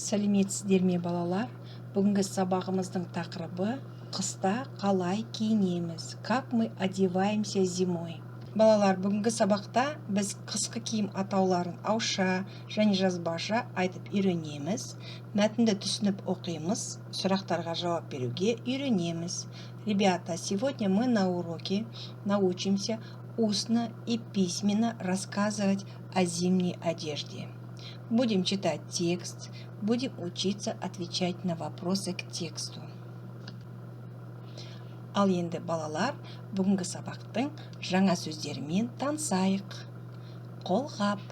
Сәлеметсіздер ме балалар? Бүгінгі сабағымыздың тақырыбы қыста қалай киінеміз? Как мы одеваемся зимой? Балалар, бүгінгі сабақта біз қысқы киім атауларын ауызша және жазбаша айтып үйренеміз. Мәтінді түсініп оқимыз, сұрақтарға жауап беруге үйренеміз. Ребята, сегодня мы на уроке научимся устно и письменно рассказывать о зимней одежде. Будем читать текст, будем учиться отвечать на вопросы к тексту. Ал енді балалар, бүгінгі сабақтың жаңа сөздерімен танысайық. Қолғап,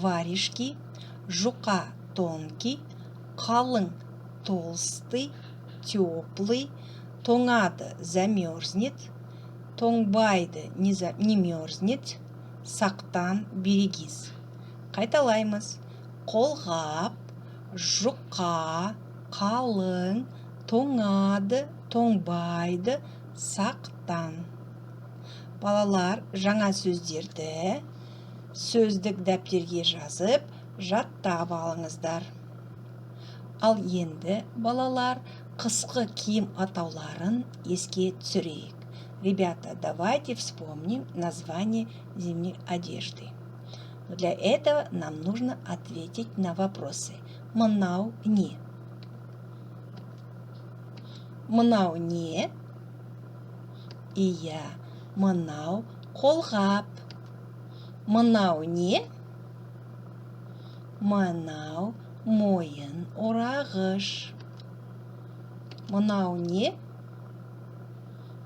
варежки, жұқа, тонкий, қалың, толстый, теплый, тоңады, замерзнет, тоңбайды, не мерзнет, сақтан, берегись. Қайталаймыз. Қолғап, жұқа, қалың, тоңады, тоңбайды, сақтан. Балалар, жаңа сөздерді сөздік дәптерге жазып, жаттап алыңыздар. Ал енді, балалар, қысқы киім атауларын еске түсірейік. Ребята, давайте вспомним название зимней одежды. Но для этого нам нужно ответить на вопросы. Мынау не? Мынау не? Иә, мынау қолғап. Мынау не? Мынау мойын орағыш. Мынау не?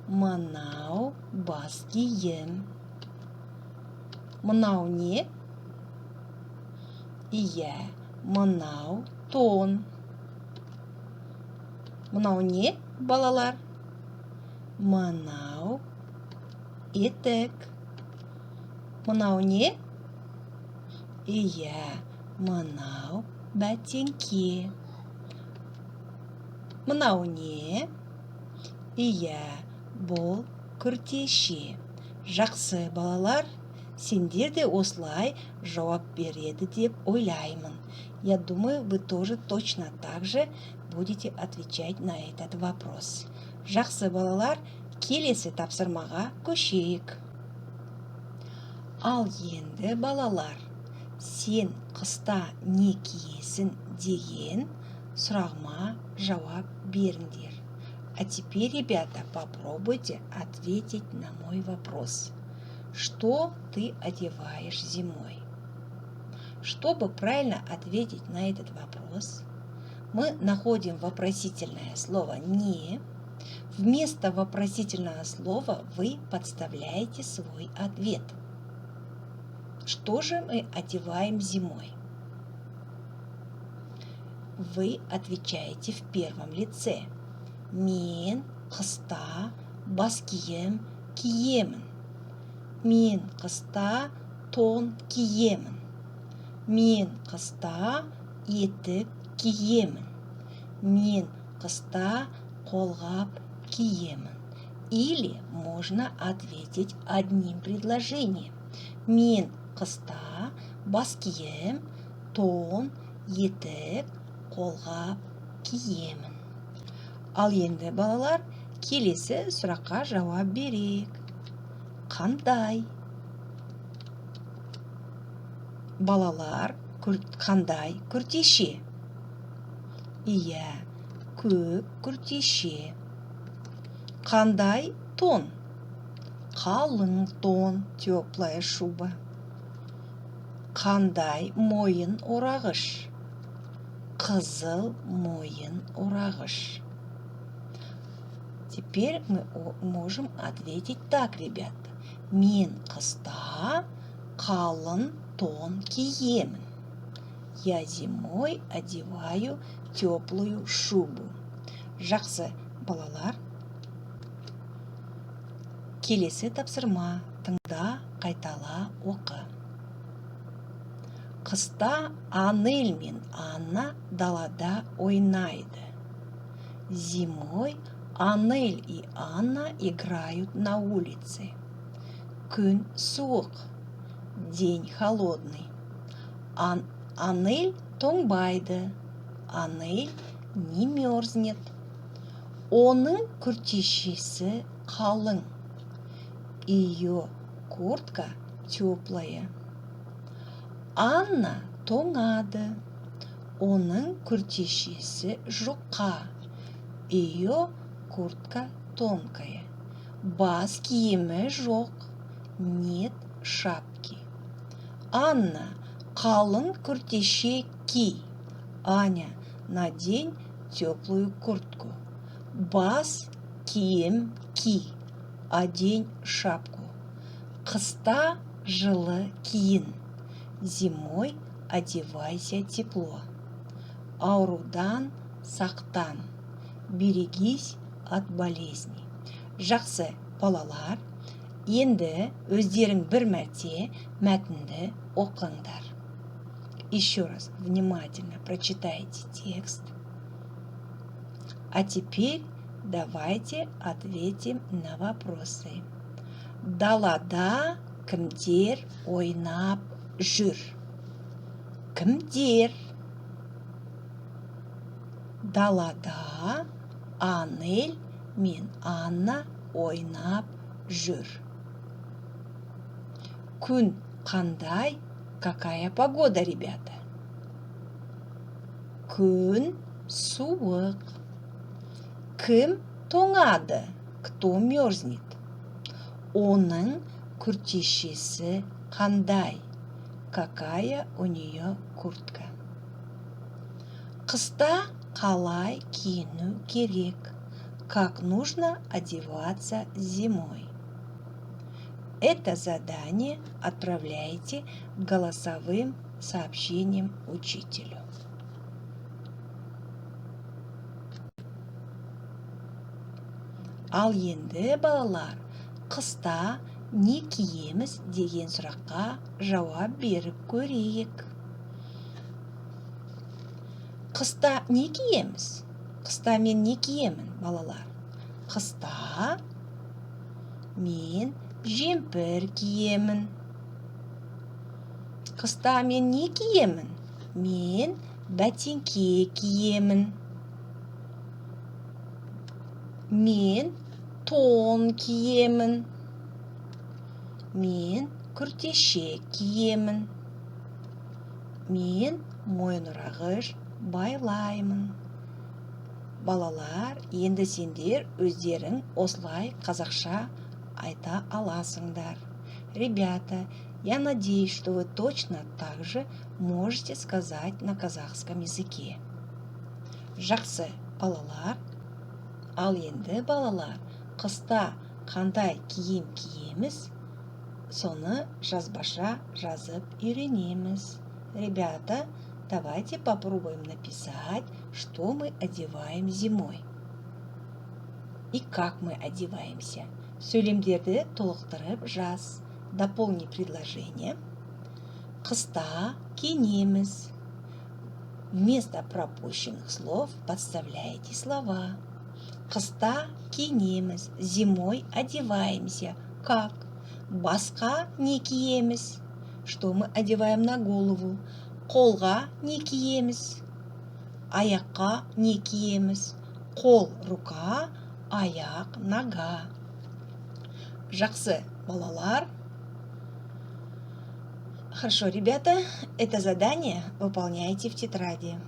Мынау бас киім. Мынау не? Иә, мынау тон. Мынау не, балалар? Мынау етік. Мынау не? Иә, мынау бәтеңке. Мынау не? Иә, бұл күртеше. Жақсы, балалар, сендер де осылай жауап береді деп ойлаймын. Я думаю, вы тоже точно так же будете отвечать на этот вопрос. Жақсы, балалар, келесі тапсырмаға көшейік. Ал енді, балалар, сен қыста не киесің деген сұрағыма жауап беріңдер. А теперь, ребята, попробуйте ответить на мой вопрос. Что ты одеваешь зимой? Чтобы правильно ответить на этот вопрос, мы находим вопросительное слово «не». Вместо вопросительного слова вы подставляете свой ответ. Что же мы одеваем зимой? Вы отвечаете в первом лице. Мен қыста бас киім киемін. Мен қыста тон киемін. Мен қыста етік киемін. Мен қыста қолғап киемін. Или можно ответить одним предложением. Мен қыста бас киім, тон, етік, қолғап киемін. Ал енді, балалар, келесі сұраққа жауап берейік. Қандай? Балалар, қандай күртеше? Иә, көк күртеше. Қандай тон? Қалың тон, теплая шуба. Қандай мойын орағыш? Қызыл мойын орағыш. Теперь мы можем ответить так, ребята. Мен қыста қалың тон киемін. Я зимой одеваю теплую шубу. Жақсы, балалар. Келесі тапсырма. Тыңда, қайтала, оқы. Қыста Анель мен Анна далада ойнайды. Зимой Анель и Анна играют на улице. Күн суық, день холодный. Анель тоңбайды, Анель не мерзнет. Оның күртешесі қалың. Ее куртка теплая. Анна тоңады. Оның күртешесі жұқа. Ее куртка тонкая. Бас киімі жоқ. Нет шапки. Анна, қалың күртеше ки. Аня, надень теплую куртку. Бас киім ки. Одень шапку. Қыста жылы киін. Зимой одевайся тепло. Аурудан сақтан. Берегись от болезней. Жақсы балалар, енді өздерің бір мәрте мәтінді оқыңдар. Еще раз внимательно прочитайте текст. А теперь давайте ответим на вопросы. Далада кімдер ойнап жүр? Кімдер? Далада Анель мен Анна ойнап жүр. Күн қандай? Какая погода, ребята? Күн суық. Кім тоңады? Кто мерзнет? Оның күртешесі қандай? Какая у нее куртка? Қыста қалай киіну керек? Как нужно одеваться зимой? Это задание отправляйте голосовым сообщением учителю. Ал енді балалар, қыста не киеміз деген сұраққа жауап беріп көрейік. Қыста не киеміз? Қыста мен не киемін, балалар? Қыста мен жемпір киемін. Қыста мен не киемін? Мен бәтеңке киемін. Мен тон киемін. Мен күртеше киемін. Мен мойынұрағыш байлаймын. Балалар, енді сендер өздерің осылай қазақша айта аласыңдар. Ребята, я надеюсь, что вы точно так же можете сказать на казахском языке. Жақсы балалар. Ал енді балалар, қыста қандай киім киеміз, соны жазбаша жазып үйренеміз. Ребята, давайте попробуем написать, что мы одеваем зимой. И как мы одеваемся. Сөйлемдерді толықтырып жаз. Дополни предложение. Қыста киінеміз. Вместо пропущенных слов подставляйте слова. Қыста киінеміз. Зимой одеваемся. Как? Басқа не киеміз. Что мы одеваем на голову? Қолға не киеміз. Аяққа не киеміз. Қол, рука, аяқ, нога. Жақсы балалар. Хорошо, ребята, это задание выполняйте в тетради.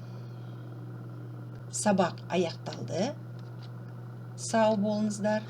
Сабақ аяқталды. Сау болыңыздар.